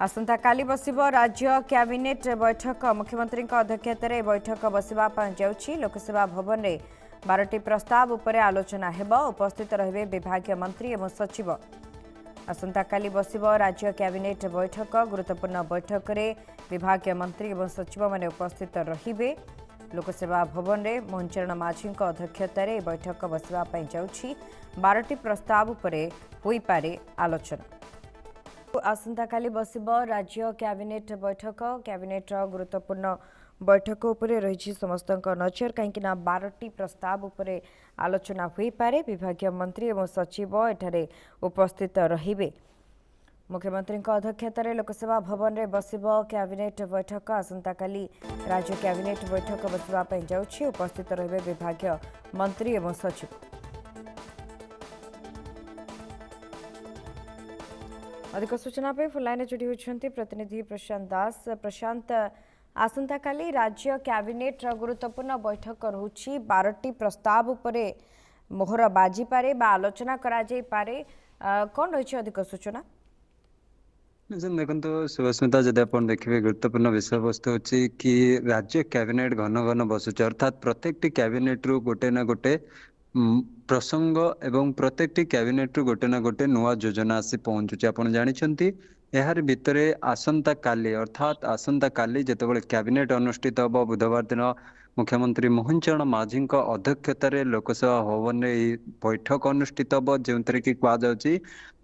आसंता काली बसिबो राज्य कैबिनेट बैठक मुख्यमंत्री अध्यक्षतार बैठक बसवा जाउछि। लोकसेवा भवन में 12टी प्रस्ताव उपरे आलोचना हेब। उपस्थित रहिबे विभागीय मंत्री एवं सचिव। आसंता काली बसिबो राज्य कैबिनेट बैठक। गुरुत्वपूर्ण बैठक में विभागीय मंत्री एवं सचिव माने उपस्थित रहिबे। लोकसेवा भवन में मोहनचरण माझी अध्यक्षतार बैठक बसवा जाउछि। 12टी प्रस्ताव उपरे होई पारे आलोचना। आसंता काली बसिबो राज्य कैबिनेट बैठक। कैबिनेट गुरुत्वपूर्ण बैठक उपरे रही समस्त नजर कहीं 12टी प्रस्ताव उपरे आलोचना हुई पारे। विभागीय मंत्री एवं सचिव एठारे उपस्थित रहिबे। मुख्यमंत्री अध्यक्षतार लोकसेवा भवन में बसिबो कैबिनेट बैठक। आसंता काली राज्य कैबिनेट बैठक बसवा जाउछि। उपस्थित रहिबे विभागीय मंत्री एवं सचिव। अधिक सूचना पे फुलाइन जोड़ी होती प्रतिनिधि प्रशांत दास। प्रशांत, आसंता काली राज्य कैबिनेट गुरुत्वपूर्ण बैठक रहुछि। 12टी प्रस्ताव उपरे मोहर बाजी पारे बा आलोचना करा जाई पारे। कौन रही अधिक सूचना? देखो सुभस्मिता, जदि आप देखिए गुरुत्वपूर्ण विषय वस्तु होची कि राज्य कैबिनेट घन घन बसुचे, अर्थात प्रत्येक कैबिनेट रु गोटे ना गोटे प्रसंग एवं प्रत्येक कैबिनेट रु गोटे ना गोटे नुआ योजना आसी पहुंचुचे। आप जानते यार भितरे आसंता काली अर्थात आसंता काली जितेबाला कैबिनेट अनुष्ठित हम बुधवार दिन मुख्यमंत्री मोहन चरण माझी अध्यक्षतार लोकसभा भवन में बैठक अनुष्ठित हम जो कि कहुच्छी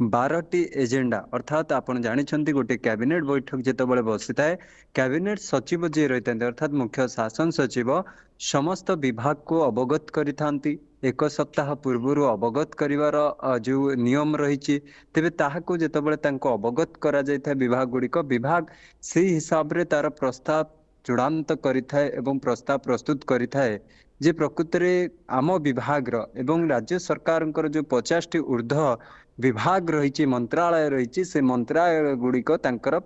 12टी एजेंडा अर्थात आपड़ जानते गोटे कैबिनेट बैठक जितेबाला बसी था कैबिनेट सचिव जी रही था अर्थात मुख्य शासन सचिव समस्त विभाग को अवगत करी एक सप्ताह पूर्व अवगत करिवार जो नियम रही तेबे ताहाको जेतेबाला अवगत करा जायथा विभाग गुड़िक विभाग से हिसाब रे तार प्रस्ताव चूड़ांत करिथाए एवं प्रस्ताव प्रस्तुत करिथाए जे प्रकृत रे आम विभाग एवं राज्य सरकार जो 50टी ऊर्ध्व विभाग रही मंत्रालय रही से मंत्रालय गुड़िक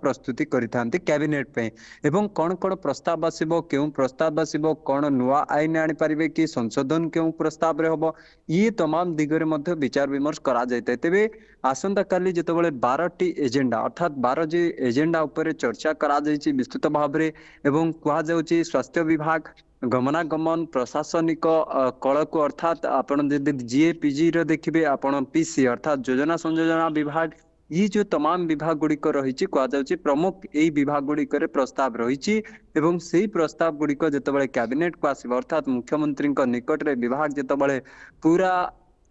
प्रस्तुति करिथांती कैबिनेट पे एवं कौन कौन प्रस्ताव आसिबो केउ प्रस्ताव आसिबो कौन नुआ आईन आनी पारिबे कि संशोधन केउ प्रस्ताव रे हबो ये तमाम दिगरे मध्य विचार विमर्श करा जायते। तेबे आसंता काली जेतेबाला 12टी एजेंडा अर्थात 12 जे एजेंडा उपरे चर्चा करा जायछि विस्तृत भाव रे एवं कहा जाउछि स्वास्थ्य विभाग गमनागमन प्रशासनिक कल को अर्थात आपण जीएपीजी देखिए आपण पीसी अर्थात योजना संयोजना विभाग ये जो तमाम विभाग गुड़िक रही कहुच्छी प्रमुख यही विभाग गुड़िक प्रस्ताव रही एवं से प्रस्ताव गुड़िक जितेबाला कैबिनेट को आसब अर्थात मुख्यमंत्री निकट में विभाग जितेबाला पूरा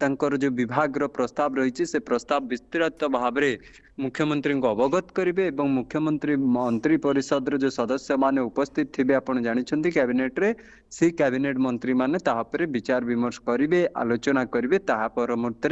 तांकर जो विभाग प्रस्ताव रही से प्रस्ताव विस्तृत भाव में मुख्यमंत्री को अवगत करेंगे एवं मुख्यमंत्री मंत्री परिषद जो सदस्य माने उपस्थित थे आप जानते कैबिनेट रे से कैबिनेट मंत्री माने ताहापर विचार विमर्श करेंगे आलोचना करेंगे परमुहूर्त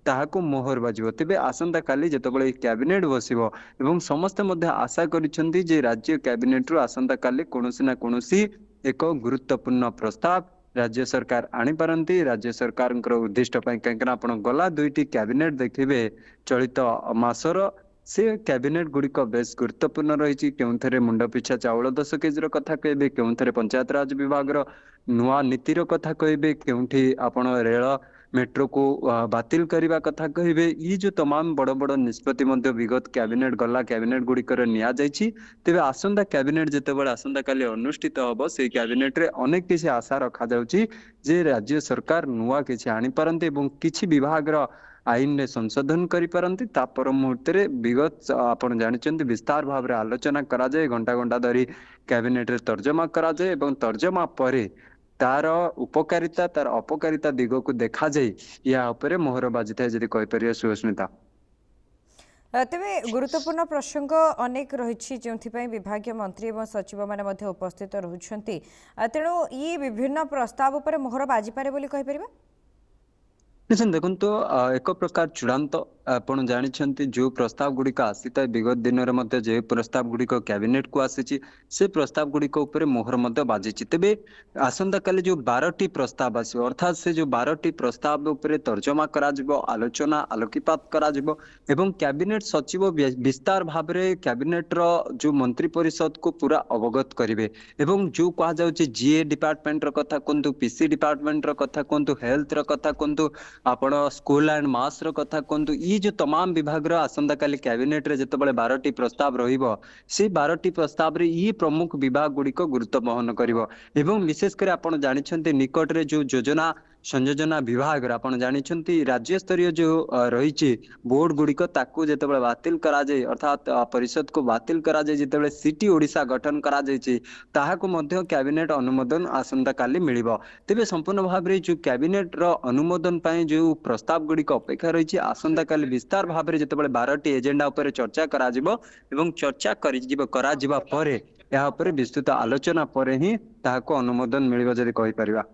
ताहाको मोहर बाजिबो। तेबे आसंता काली जेतेबाला कैबिनेट बसिबो एवं समस्त मध्य आशा करिसेंती जे राज्य कैबिनेट रु आसंता काली कोनोसी ना कोनोसी एक गुरुत्वपूर्ण प्रस्ताव राज्य सरकार आनी पारंती। राज्य सरकार उद्दिष्ट कहीं आप गला 2टी कैबिनेट देखिए चलित मासर से कैबिनेट गुड़िक बेस गुरुत्वपूर्ण रही के मुंड पिछा चाउल 10 केजी कथा कहे के पंचायत राज विभाग नुआ नीतिर कथा कहे के आपण रेल मेट्रो को बातिल करने कथा कहे ये जो तमाम बड़ बड़ निष्पत्ति विगत कैबिनेट गला कैबिनेट गुड़िकर निया जायछि। तेबे आसंता कैबिनेट जितेबाला आसंता काली अनुष्ठित हम से कैबिनेट रे अनेक किसी आशा रखा जाउछि जे राज्य सरकार नुआ किसी आनी पारंती एवं किछि विभाग आईन रे संशोधन करि पारंती। तापर मुहूर्त रे विगत आपण जानते विस्तार भाव रे आलोचना करा जाए घंटा घंटा धरी कैबिनेट रे तर्जमा करा जाए एवं तर्जमा परे तार उपकारिता तार अपकारिता दिग को देखा जाए या उपरे मोहर बाजी था जदि कहि परिया सुस्मिता। तेबे गुरुत्वपूर्ण प्रसंग अनेक रही जो विभागीय मंत्री और सचिव माने मध्य उपस्थित रहउछंती तेणु ये विभिन्न प्रस्ताव उपरे मोहर बाजी पारे बोली कहि परिबा। निश्चय देखो तो एक प्रकार चूड़ांत आप जानते जो प्रस्ताव गुड़िक आसी था विगत दिन में जो प्रस्ताव गुड़िक कैबिनेट को आसी से प्रस्ताव गुड़िक मोहर बाजी। तेबे आसंता काली जो 12टी प्रस्ताव आस अर्थात से जो 12टी प्रस्ताव उपरे तर्जमा करा जिवो आलोचना आलोकपात करा जिवो एवं कैबिनेट सचिव विस्तार भाव में कैबिनेट रो जो मंत्री परिषद को पूरा अवगत करेंगे एवं जो कहा जाउछि जीए डिपार्टमेंट रो कथा कहतु पीसी डिपार्टमेंट रो कथा कहतु हेल्थ रो कथा कहतु आपण स्कूल एंड मास रो कथा कहतु ये ये जो तमाम विभाग आसंता काली कैबिनेट रे जेतेबेले 12टी प्रस्ताव रहिबो से 12टी प्रस्ताव रे ये प्रमुख विभाग गुड़िक गुरुत्व बहन करिवो एवं विशेष कर आपण जानिछन्ते निकट रे जो योजना संयोजना विभाग रे आपण जानिछन्ते राज्य स्तरीय जो रहिछि बोर्ड गुड़िक ताकू जेतेबेले बातिल करा जाय अर्थात परिषद को बातिल करा जाय जेतेबेले सिटी ओडिशा गठन करा जायछि ताहाको मध्य कैबिनेट अनुमोदन आसंता काली मिलिबो तेबे संपूर्ण भाव रे जो कैबिनेट रो अनुमोदन पय जो प्रस्ताव गुड़िक अपेक्षा रहिछि आसंता काली विस्तार भाव रे जेतेबेले 12टी एजेंडा ऊपर चर्चा करा जिवो एवं चर्चा करा जिबा परे या ऊपर विस्तृत आलोचना परे ही ताहाको अनुमोदन मिलिबो जदि कहि परिबा।